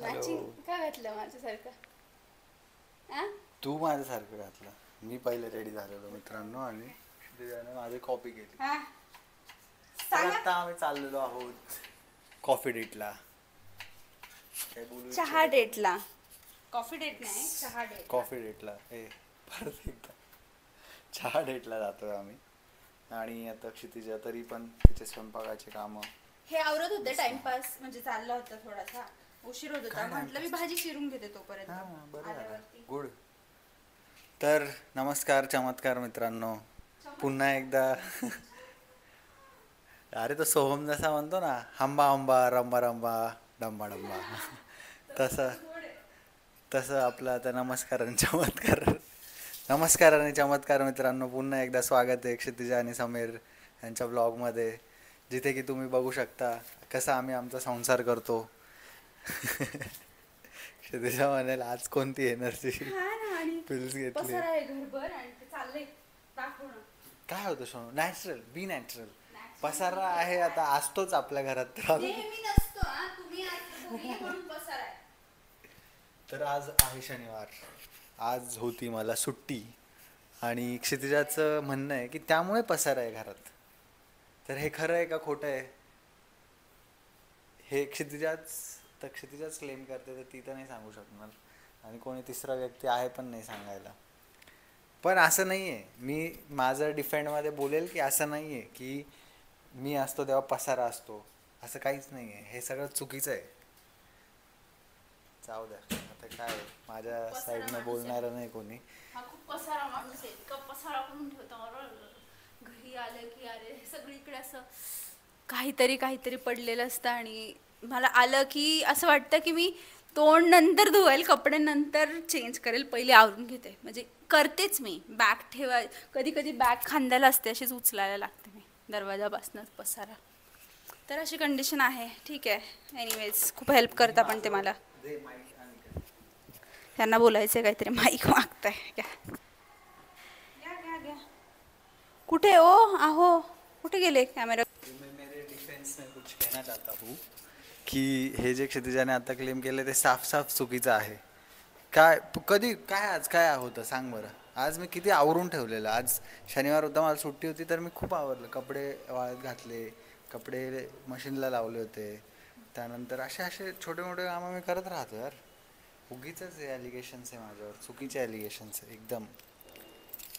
Matching का घातलं माझ्यासारखं? तू माझ्यासारखं घातलं. मी पहिले रेडी झालेलो मित्रांनो आणि क्षितिजाने माझी कॉपी केली. तर आता आम्ही चाललेलो आहोत कॉफी डेटला. काय बोलू? चहा डेटला. कॉफी डेट नाही, चहा डेट. कॉफी डेटला. परत एकदा चहा डेटला जातोय आम्ही. आणि आता क्षितिजा तरी पण तिचे स्वयंपाकाचे कामं हे आवरत होते. टाइमपास म्हणजे चालला होता, थोडासा उशीर होत होता. म्हटलं मी भाजी चिरून घेते तोपर्यंत. गुड. तर नमस्कार चमत्कार मित्रांनो, पुन्हा एकदा. अरे तो सोहम जसा म्हणतो ना, हंबा हंबा रंबा रंबा डंबा डंबा, तसं आपलं आता नमस्कार आणि चमत्कार. नमस्कार आणि चमत्कार मित्रांनो, पुन्हा एकदा स्वागत आहे क्षितिजा आणि समीर यांच्या ब्लॉगमध्ये, जिथे की तुम्ही बघू शकता कसा आम्ही आमचा संसार करतो. क्षितिजा म्हणेल आज कोणती एनर्जी पिल्स घेतली. काय होतं सोनू? नॅचरल, बी नॅचरल. पसारा आहे आता, असतोच आपल्या घरात. तर आज आहे शनिवार, आज होती मला सुट्टी आणि क्षितिजाचं म्हणणं आहे की त्यामुळे पसारा आहे घरात. तर हे खरं आहे का खोटं आहे हे क्षितिजाच क्लेम करते, तर ती तर नाही सांगू शकणार आणि कोणी तिसरा व्यक्ती आहे पण नाही सांगायला. पण असं नाही आहे, मी माझं डिफेंडमध्ये बोलेल की असं नाही आहे की मी असतो तेव्हा पसारा असतो, असं काहीच नाही आहे. हे सगळं चुकीचं आहे. जाऊ द्या आता, काय माझ्या साईडनं बोलणारं नाही कोणी. हा खूप पसारा माणूस आहे. इतका पसारा करून ठेवतो घरी आलं की अरे सगळीकडे असं काहीतरी पडलेलं असतं. आणि मला आलं की असं वाटतं की मी तोंड नंतर धुवायला, कपडे नंतर चेंज करेल, पहिले आवरून घेते. म्हणजे करतेच मी. बॅग कधी कधी बॅग खांद्याला असते, अशीच उचलायला लागते मी दरवाजापासूनच पसारा. तर अशी कंडिशन आहे. ठीक आहे, एनिवेज खूप हेल्प करता पण ते मला. त्यांना बोलायचं काहीतरी, माईक मागताय. घ्या. कुठे आहो कुठे गेले कॅमेरा? मेरे डिफेंस में कुछ कहना चाहता हूँ की हे जे क्षितिजाने आता क्लेम केलं ते साफ चुकीचं आहे. आज काय होतं सांग बरं. आज मी किती आवरून ठेवलेलं. आज शनिवार होता, मला सुट्टी होती, तर मी खूप आवरलं. कपडे वाळत घातले, कपडे मशीनला लावले होते, त्यानंतर असे छोटे मोठे कामं मी करत राहतो यार. उगीच ॲलिगेशन्स आहे माझ्यावर, चुकीचे ॲलिगेशन्स आहे एकदम.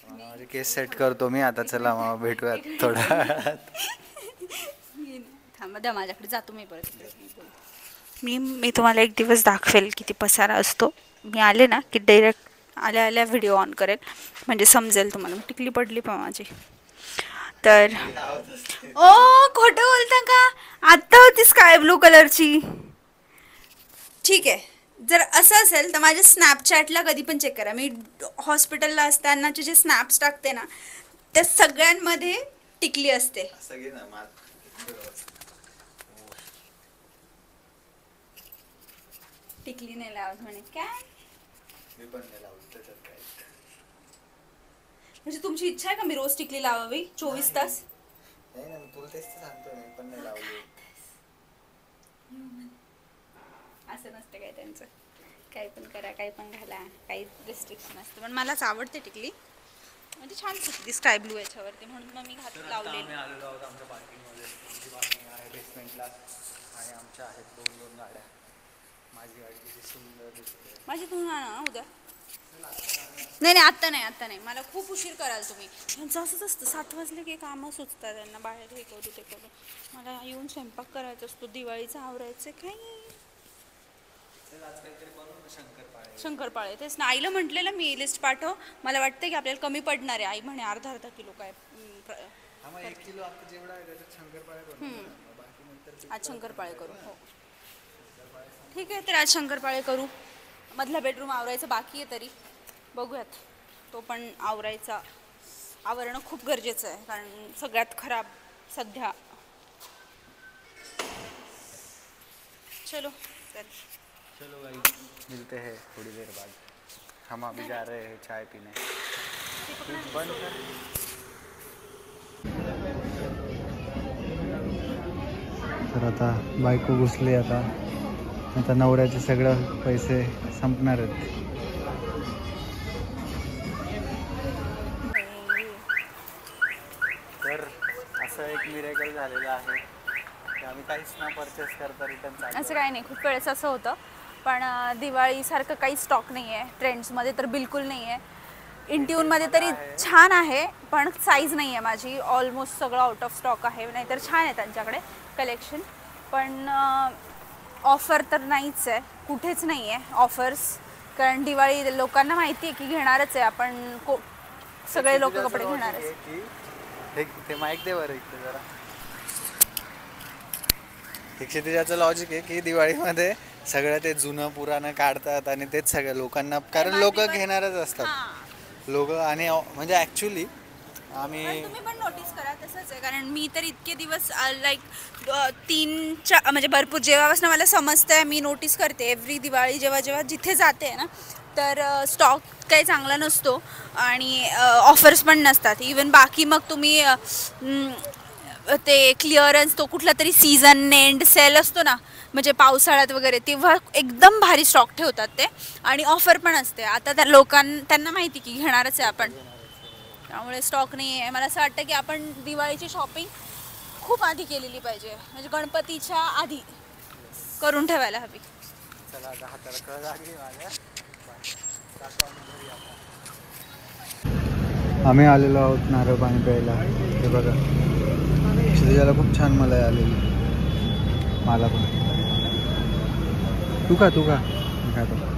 माझे केस सेट करतो मी आता. चला मग भेटूयात थोड्या वेळात. थांबा द्या, माझ्याकडे जातो मी परत. मी तुम्हाला एक दिवस दाखवेल किती पसारा असतो. मी आले ना की डायरेक्ट आल्या व्हिडिओ ऑन करेल, म्हणजे समजेल तुम्हाला. टिकली पडली पण माझी. तर खोटं बोलता का? आत्ता होती स्काय ब्लू कलरची. ठीक आहे, जर असं असेल तर माझ्या स्नॅपचॅटला कधी पण चेक करा. मी हॉस्पिटलला असतानाचे जे स्नॅप्स टाकते ना, त्या सगळ्यांमध्ये टिकली असते. टिकली नाही लावत म्हणे. काय म्हणजे तुमची इच्छा आहे का मी रोज टिकली लावावी 24 तास? असं नसतं काय त्यांचं. काही पण करा, काही पण घाला, काही रिस्ट्रिक्शन असतं. पण मलाच आवडते टिकली, म्हणजे छान दिसते स्काय ब्लू याच्यावरती, म्हणून मग मी लावलेली. आलेलो आहोत आमच्या पार्किंगमध्ये. आमची पार्किंग आहे बेसमेंटला आणि आमच्या आहेत दोन गाड्या. माझी गाडी किती सुंदर दिसते. माझी तुम्ही ना उद्या. नाही आत्ता नाही. मला खूप उशीर कराल तुम्ही. त्यांचं असंच असतं, 7 वाजले की कामं सुचतात त्यांना. बाहेर हे करू ते करू. मला येऊन स्वयंपाक करायचा असतो, दिवाळीचं आवरायचं. काही शंकरपाळे तेच ना. आईला म्हटलेलं मी लिस्ट पाठव, मला वाटतं की आपल्याला कमी पडणार आहे. आई म्हणे अर्धा किलो काय. 1 किलो आता जेवढा आहे त्याच्यात शंकरपाळे करू. आज शंकरपाळे करू. हो ठीक आहे, तर आज शंकरपाळे करू. मधला बेडरूम आवरायचं बाकी आहे, तरी बघूयात. तो पण आवरणं खूप गरजेचं आहे, कारण सगळ्यात खराब सध्या. चलो भाई, मिलते हैं थोड़ी देर बाद. हम अभी जा रहे हैं चाय पीने. बंद कर. तर आता बायको घुसली आता आता नवऱ्याचे सगळं पैसे संपणार आहेत. तर असं एक मिरेकल झालेलं आहे की आम्ही काहीच ना परचेस करता रिटर्न असं काही नाही, खूप वेळेस असं होतं. पण दिवाळीसारखं काही स्टॉक नाही आहे ट्रेंड्समध्ये, तर बिलकुल नाही आहे. इंट्यूनमध्ये तरी छान आहे, पण साईज नाही आहे माझी. ऑलमोस्ट सगळं आउट ऑफ स्टॉक आहे. नाहीतर छान आहे त्यांच्याकडे कलेक्शन, पण ऑफर तर नाहीच आहे, कुठेच नाही आहे ऑफर्स. कारण दिवाळी लोकांना माहिती आहे की घेणारच आहे आपण, सगळे लोक कपडे घेणारच. ते माईक दे बरं इकडे जरा. क्षितिजाचं लॉजिक आहे की दिवाळीमध्ये सगळं ते जुनं पुराणं काढतात आणि तेच सगळ्या लोकांना, कारण लोक घेणारच असतात लोक. आणि म्हणजे ॲक्च्युली आम्ही, तुम्ही पण नोटीस करा तसंच आहे. कारण मी तर इतके दिवस लाईक 3-4 म्हणजे भरपूर जेव्हापासून मला समजतंय, मी नोटीस करते एव्हरी दिवाळी जेव्हा जेव्हा जिथे जाते ना, तर स्टॉक काही चांगला नसतो आणि ऑफर्स पण नसतात. इवन बाकी मग तुम्ही ते क्लिअरन्स, तो कुठला तरी सीझन एंड सेल असतो ना, म्हणजे पावसाळ्यात वगैरे, तेव्हा एकदम भारी स्टॉक ठेवतात ते आणि ऑफर पण असते. आता त्या त्यांना माहिती की घेणारच आहे आपण, त्यामुळे स्टॉक नाही आहे. मला असं वाटतं की आपण दिवाळीची शॉपिंग खूप आधी केलेली पाहिजे, म्हणजे गणपतीच्या आधी करून ठेवायला हवी. चला आता हाताला कळ लागली माझ्या. आम्ही आलेलो आहोत नारळ पाणी प्यायला. हे बघा, क्षितिजाला खूप छान मलाई आलेली, मला पण. तू का मी खातो.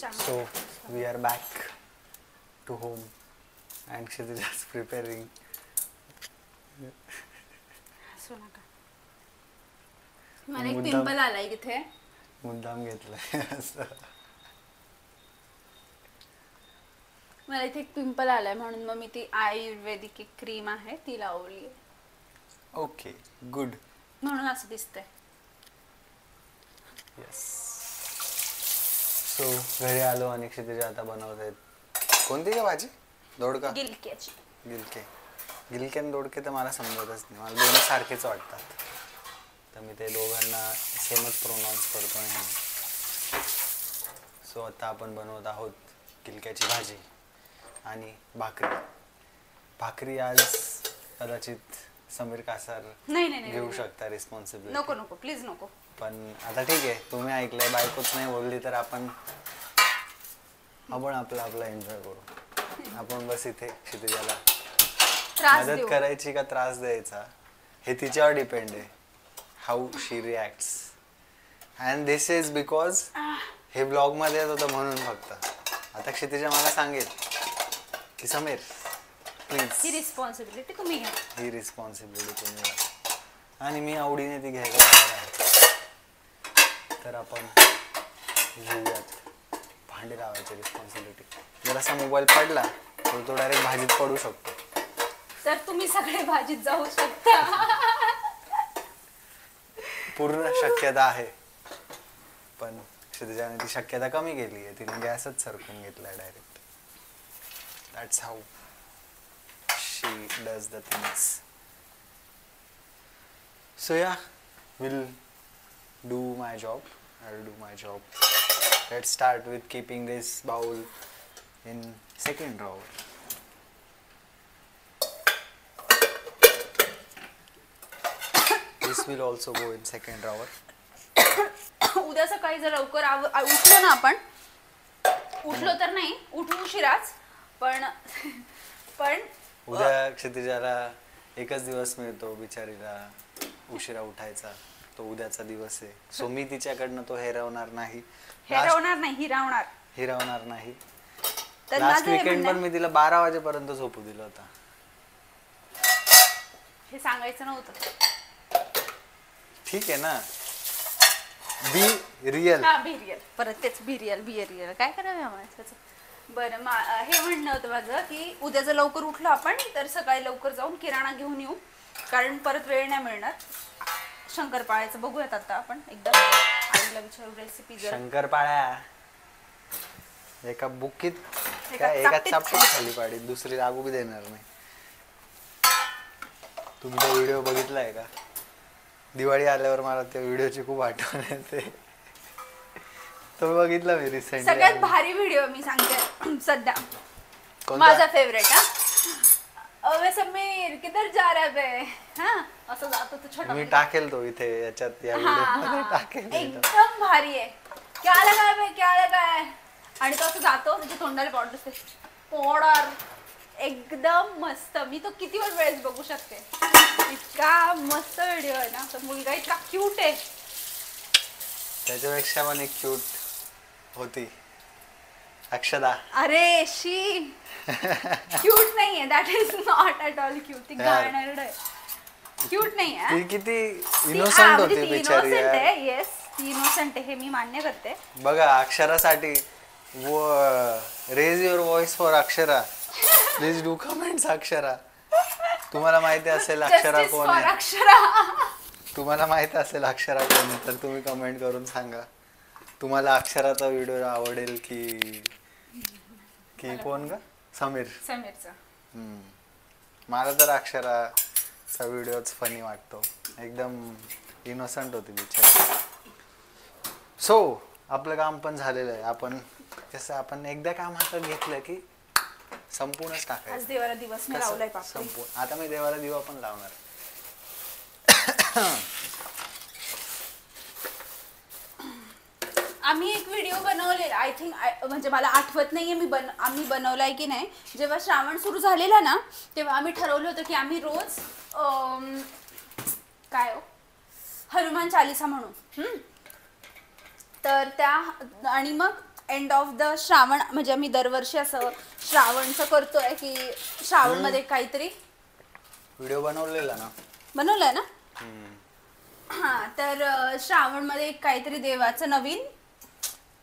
So we are back to home and Kshitija is preparing. मला एक पिंपल आलाय इथे, मुद्दाम घेतलाय असं. मला इथे एक पिंपल आलाय म्हणून मग मी ती आयुर्वेदिक एक क्रीम आहे ती लावली. Okay, good. म्हणून असं दिसतंय. येस. सो घरी आलो आणि क्षितिजा आता बनवत आहेत कोणती का भाजी? दोडका, गिलक्याची. गिलके आणि दोडके तर मला समजतच नाही, मला दोन्ही सारखेच वाटतात, तर मी ते दोघांना सेमच प्रोनाऊन्स करतो नेहमी. सो आता आपण बनवत आहोत गिलक्याची भाजी आणि भाकरी आज कदाचित समीर कासार नाही घेऊ शकता रिस्पॉन्सिबिलिटी. नको प्लीज नको. पण आता ठीक आहे, तुम्ही ऐकलंय, बायकोच नाही बोलली तर आपण आपला एन्जॉय करू. आपण बस इथे क्षितिजाला मदत करायची का त्रास द्यायचा हे तिच्यावर डिपेंड आहे, how she reacts. And this is because हे ब्लॉग मध्ये येत होतं म्हणून फक्त. आता क्षितिजा मला सांगेल की समीर प्लीज ही रिस्पॉन्सिबिलिटी तुम्ही घ्या. आणि मी आवडीने ती घ्यायला तयार आहे. तर आपण घेऊयात भांडी लावायची रिस्पॉन्सिबिलिटी. जर असा मोबाईल पडला तर तो डायरेक्ट भाजीत पडू शकतो. तर तुम्ही सगळे भाजीत जाऊ शकता. पूर्ण शक्यता आहे, पण क्षितिजाने ती शक्यता कमी केली आहे. तिने गॅसच सरकून घेतलाय direct. That's how she does the things. So yeah, we'll do my job. I'll do my job. Let's start with keeping this bowl in second drawer. This will also go in second drawer. उद्या सकाळी जर लवकर उठलो ना आपण, उठलो तर नाही, उठू उशिराच, पण उद्या क्षितिजाला एकच दिवस मिळतो बिचारीला उशिरा उठायचा, शकतो उद्याचा दिवस आहे. सो मी तिच्याकडनं तो हिरावणार नाही, हिरावणार नाही. तर लास्ट माझं हे वीकेंड म्हणणं पण मी तिला 12 वाजेपर्यंत झोपू दिलं होता. हे सांगायचं नव्हतं. ठीक आहे ना, बी रिअल. हा बी रिअल, परत तेच बी रिअल काय करावं माणसाचं. बरं हे म्हणणं होतं माझं की उद्या जर लवकर उठलो आपण तर सकाळी लवकर जाऊन किराणा घेऊन येऊ, कारण परत वेळ नाही मिळणार. शंकरपाळ्याचं बघूयात आता आपण एकदा, आईला विचारू रेसिपी. शंकरपाळ्या एका बुकीत काय एका चापटीत खाली पाडी, दुसरी लागू बी देणार नाही. तुम्ही तो व्हिडिओ बघितलाय का? दिवाळी आल्यावर मला त्या व्हिडिओची खूप आठवण येते. तो बघितला मी रिसेंटली. सगळ्यात भारी व्हिडिओ मी सांगते सध्या, कोणता? माझा फेवरेट. अबे समीर किधर जा रहा है? हाँ असं जातो तो छोटा. मी टाकेल तो इथे याच्यात, या व्हिडिओ टाकेल. एकदम भारी आहे. क्या लगा है आणि तो असं जातो, त्याच्या तोंडाला पावडर असते, पावडर. एकदम मस्त. मी तो किती वेळेस बघू शकते. इतका मस्त व्हिडिओ आहे ना. तो मुलगा इतका क्यूट आहे. त्याच्यापेक्षा पण एक क्यूट होती अक्षदा. अरे शी क्यूट नाहीये, that is not at all cute. ती गाणरड आहे, क्यूट नाहीये. ती किती इनोसंट होती बिचारी. इनोसंट आहे. येस, ती इनोसंट आहे, हे मी मान्य करते. बघा अक्षरासाठी raise your voice for Akshara. Please do comments Akshara. तुम्हाला माहिती असेल अक्षरा कोण आहे, अक्षरा तुम्हाला माहिती असेल अक्षरा कोण आहे तर तुम्ही कमेंट करून सांगा. तुम्हाला अक्षराचा व्हिडिओ आवडेल की कोण ग? समीरचा. मला तर अक्षराचा व्हिडिओच फनी वाटतो. एकदम इनोसंट होती बिचारी. सो आपलं काम पण झालेलं आहे. आपण एकदा काम हातात घेतलं की संपूर्णच टाकायचं. आज देवाला दिवस मी लावलाय पापडी. आता मी देवाला दिवा पण लावणार. आम्ही एक व्हिडिओ बनवलेला, आय थिंक, म्हणजे मला आठवत नाहीये आम्ही बनवलाय की नाही. जेव्हा श्रावण सुरू झालेला ना तेव्हा आम्ही ठरवलं होतं की आम्ही रोज हनुमान चालीसा म्हणू. तर त्या आणि मग एंड ऑफ द श्रावण, म्हणजे आम्ही दरवर्षी असं श्रावणचं करतोय की श्रावणमध्ये काहीतरी व्हिडिओ बनवलेला ना. बनवलाय ना. हा, तर श्रावणमध्ये काहीतरी देवाचं नवीन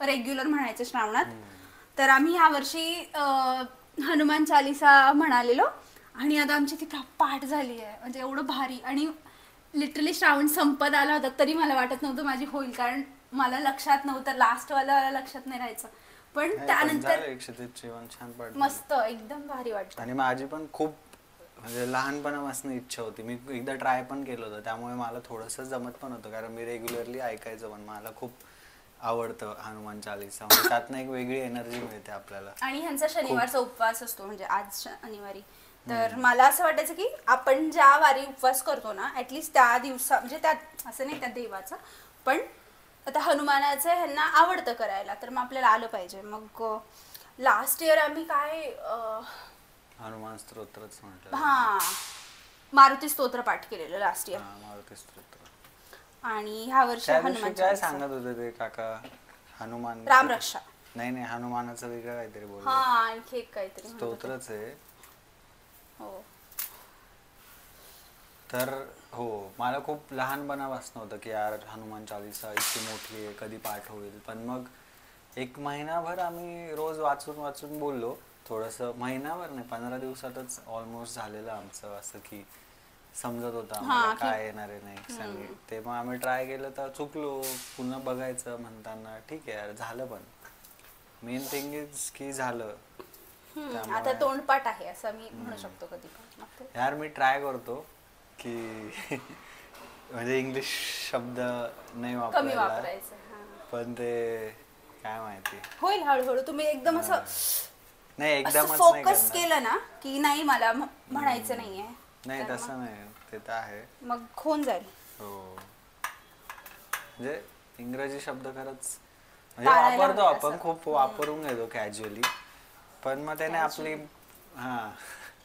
रेग्युलर म्हणायचं श्रावणात. तर आम्ही ह्या वर्षी हनुमान चालीसा म्हणालेलो आणि आता आमची ती पाठ झाली आहे. म्हणजे एवढं भारी. आणि लिटरली श्रावण संपत आला होता तरी मला वाटत नव्हतं माझी होईल, कारण मला लक्षात नव्हतं, लास्ट वाला लक्षात नाही राहायचं. पण त्यानंतर मस्त एकदम भारी वाटतं. आणि माझी पण खूप म्हणजे लहानपणापासून इच्छा होती. मी एकदा ट्राय पण केलं होतं, त्यामुळे मला थोडंसं जमत पण होतं, कारण मी रेग्युलरली ऐकायचं. पण मला खूप आवडतं हनुमान चालीसा. म्हणजे त्यातनं एक वेगळी एनर्जी मिळते आपल्याला. आणि ह्यांचा शनिवारचा उपवास असतो, म्हणजे आज शनिवारी. तर मला असं वाटायचं की आपण ज्या वारी उपवास करतो ना, ऍटलिस्ट त्या दिवसा, म्हणजे त्या असं नाही त्या देवाचं, पण आता हनुमानाचं ह्यांना आवडतं करायला, तर मग आपल्याला आलं पाहिजे. मग लास्ट इयर आम्ही काय हनुमान स्तोत्रच म्हटलं. हा, मारुती स्तोत्र पाठ केलेलं लास्ट इयर. मारुती स्तोत्र. आणि ह्या वर्षी हनुमान काय सांगत होते ते काका? हनुमान राम रक्षा. नाही, हनुमानाचं वेगळं काहीतरी बोल. हा, आणखी एक काहीतरी स्तोत्रच आहे. हो. तर हो, मला खूप लहानपणापासून होतं की यार हनुमान चालीसा इतकी मोठी आहे, कधी पाठ होईल. पण मग एक महिनाभर आम्ही रोज वाचून बोललो. थोडंसं महिनाभर नाही, 15 दिवसातच ऑलमोस्ट झालेलं आमचं. असं की समजत होतं आम्हाला काय येणार आहे नाही. ते मग आम्ही ट्राय केलं तर चुकलो. पुन्हा बघायचं म्हणताना ठीक आहे यार, झालं. पण मेन थिंग इज की झालं. आता तोंडपाठ आहे असं मी म्हणू शकतो कधी पण. यार मी ट्राय करतो की म्हणजे इंग्लिश शब्द नाही वापरायचा, पण ते काय माहिती होईल हळूहळू. तुम्ही एकदम असं नाही, एकदमच फोकस केलं ना की नाही मला म्हणायचं नाहीये. नाही तसं नाही, ते तर आहे. मग होऊन जाईल. हो, म्हणजे इंग्रजी शब्द खरंच म्हणजे वापरतो आपण, खूप वापरून घेतो कॅज्युअली. पण मग त्याने आपली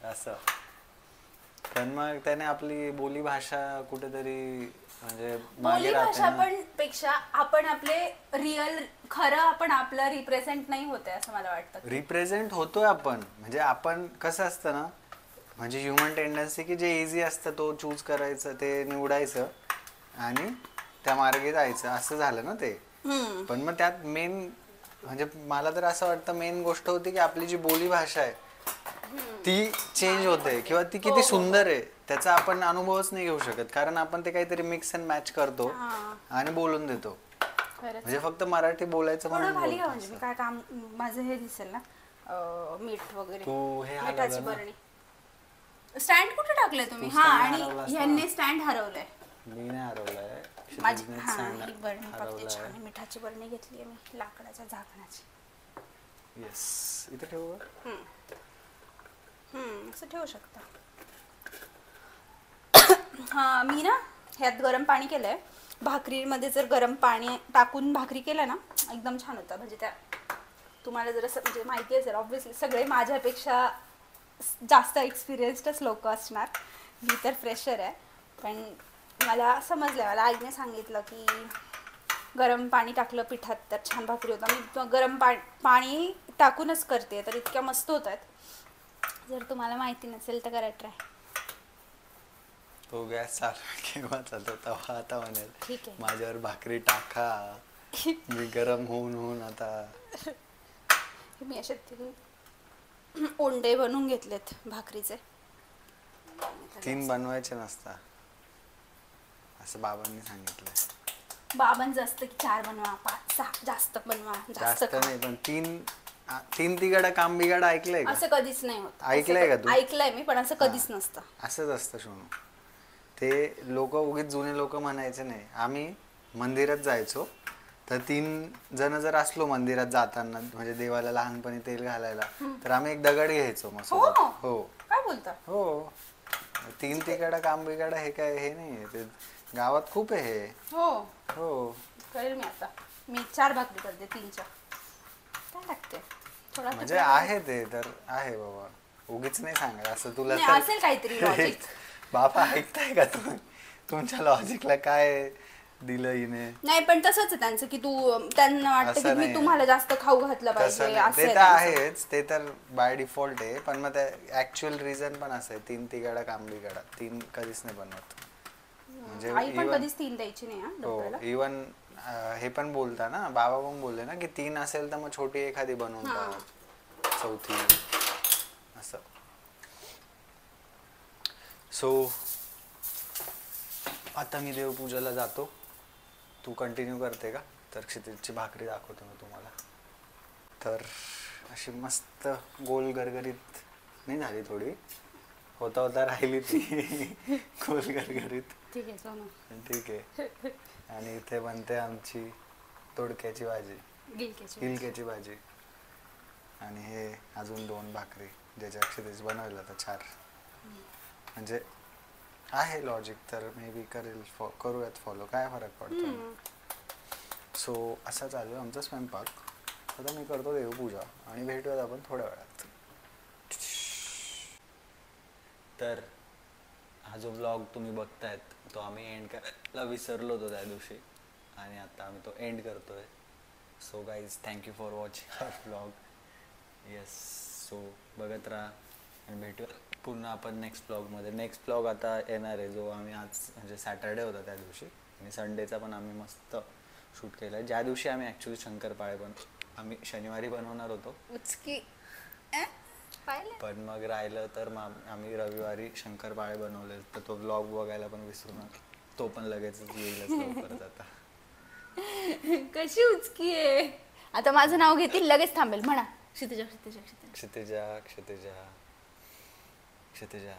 असं पण मग त्याने आपली बोली भाषा कुठेतरी म्हणजे मागे बोली राहते भाषा ना. पण पेक्षा आपण आपले रिअल खरं आपण आपलं रिप्रेझेंट नाही होते असं मला वाटतं. रिप्रेझेंट होतोय आपण, म्हणजे आपण कसं असतं ना, म्हणजे ह्युमन टेंडन्सी की जे इझी असतं तो चूज करायचं, ते निवडायचं आणि त्या मार्गे जायचं, असं झालं ना ते. पण मग त्यात मेन म्हणजे मला तर असं वाटतं मेन गोष्ट होती की आपली जी बोली भाषा आहे ती चेंज होते किंवा ती किती सुंदर आहे त्याचा आपण अनुभवच नाही घेऊ शकत, कारण आपण ते काहीतरी मिक्स अँड मॅच करतो आणि बोलून देतो. म्हणजे फक्त मराठी बोलायचं थोडं म्हणून खाली घ्या बोलतो म्हणजे मी असं. काय काम माझं हे दिसेल ना, मीठ वगैरे, तू हे मिठाची हलवलं ना. बरणी. स्टँड कुठे टाकलंय तुम्ही? तू हा, stand आणि हरवलास ना. ह्यांनी स्टँड हरवलंय. मी नाही हरवलंय, माझी क्षितिजने हा stand ही बरणी बघते हरवलंय. छान आहे. मिठाची बरणी घेतली मी लाकडाच्या झाकणाची. येस, इथे ठेवू का? असं ठेवू शकता. हा, मी ना ह्यात गरम पाणी केलंय. भाकरीमध्ये जर गरम पाणी टाकून भाकरी केलं ना एकदम छान होतं. म्हणजे त्या तुम्हाला जर असं म्हणजे माहिती असेल, ऑब्व्हियसली सगळे माझ्यापेक्षा जास्त एक्सपिरियन्स्डच लोक असणार. मी तर फ्रेशर आहे, पण मला समजलं, मला आईने सांगितलं की गरम पाणी टाकलं पिठात तर छान भाकरी होतं. मी गरम पाणी टाकूनच करते, तर इतक्या मस्त होत आहेत. जर तुम्हाला माहिती नसेल तर करा ट्राय. तो गॅस चालू केव्हा चालतो तवा आता म्हणेल ठीक आहे. माझ्यावर भाकरी टाका, मी गरम होऊन होऊन आता. मी असे 3 ओंडे बनवून घेतलेत भाकरीचे. 3 बनवायचे नसता असं बाबांनी सांगितलंय. बाबांचं असतं की 4 बनवा, 5, 6 जास्त बनवा, जास्त खा. नाही, पण 3 तिगाडा काम बिगाडा ऐकलंय का? असं कधीच नाही होत. ऐकलंय का तू? ऐकलंय मी, पण असं कधीच नसतं. असंच असतं सोनू. ते लोक उगीच जुने लोक म्हणायचे नाही. आम्ही मंदिरात जायचो तर 3 जण जर असलो मंदिरात जाताना, म्हणजे देवाला लहानपणी तेल घालायला, तर आम्ही एक दगड घ्यायचो मग सोबत. हो, काय बोलता? हो. 3 तिगाडा काम बिगाडा हे काय हे नाही, ते गावात खूप आहे हे. हो हो, करेल मी आता. मी 4 भाकरी करते, 3च्या काय लागते थोडा. म्हणजे आहे ते तर आहे बाबा, उगीच नाही सांगत असं तुला. नाही, असेल काहीतरी लॉजिक. बाबा ऐकताय का तुम्ही? तुमच्या लॉजिकला काय दिलं हिने? नाही, पण तसंच आहे त्यांचं की त्यांना वाटतं की मी तुम्हाला जास्त खाऊ घातलं पाहिजे असं. ते तर आहेच, ते तर बाय डिफॉल्ट आहे. पण मग त्या ऍक्च्युअल रिझन पण असं आहे, 3 तिगाडा काम बिगाडा 3 कधीच नाही बनवत. म्हणजे आई पण कधीच 3 द्यायची नाही. हो, इवन हे पण बोलता ना, बाबा पण बोलले ना की 3 असेल तर मग छोटी एखादी बनवून टाक, 4थी असं. सो आता मी देवपूजेला जातो. तू कंटिन्यू करते का? तर क्षितिजची भाकरी दाखवतो मी तुम्हाला. तर अशी मस्त गोल गरगरीत नाही झाली, थोडी होता होता राहिली ती गोल गरगरीत. ठीक आहे सोनू, ठीक आहे. आणि इथे बनते आमची दोडक्याची भाजी, गिलक्याची भाजी. आणि हे अजून 2 भाकरी ज्याच्या क्षितिज बनवलं तर 4. म्हणजे आहे लॉजिक, तर मे बी करूयात फॉलो, काय फरक पडतो. सो असा चालू आहे आमचा स्वयंपाक. आता मी करतो देवपूजा आणि भेटूयात आपण थोड्या वेळात. तर हा जो ब्लॉग तुम्ही बघतायत तो आम्ही एंड करायला विसरलो होतो त्या दिवशी, आणि आता आम्ही तो एंड करतोय. So guys, thank you for watching our blog. Yes, so बघत राहा आणि भेटूया पुन्हा आपण नेक्स्ट ब्लॉगमध्ये. नेक्स्ट ब्लॉग आता येणार आहे, जो आम्ही आज म्हणजे सॅटर्डे होता त्या दिवशी, आणि संडेचा पण आम्ही मस्त शूट केला आहे. ज्या दिवशी आम्ही ॲक्च्युली शंकरपाळे आम्ही शनिवारी बनवणार होतो, पण मग राहिलं तर मग आम्ही रविवारी शंकरपाळे बनवले. तर तो ब्लॉग बघायला पण विसरू नका, तो पण लगेच येईलच लवकरच. आता कशी उचकी आहे. आता माझं नाव घेतील लगेच थांबेल. म्हणा क्षितिजा, क्षितिजा, क्षितिजा. क्षितिजा, क्षितिजा, क्षितिजा.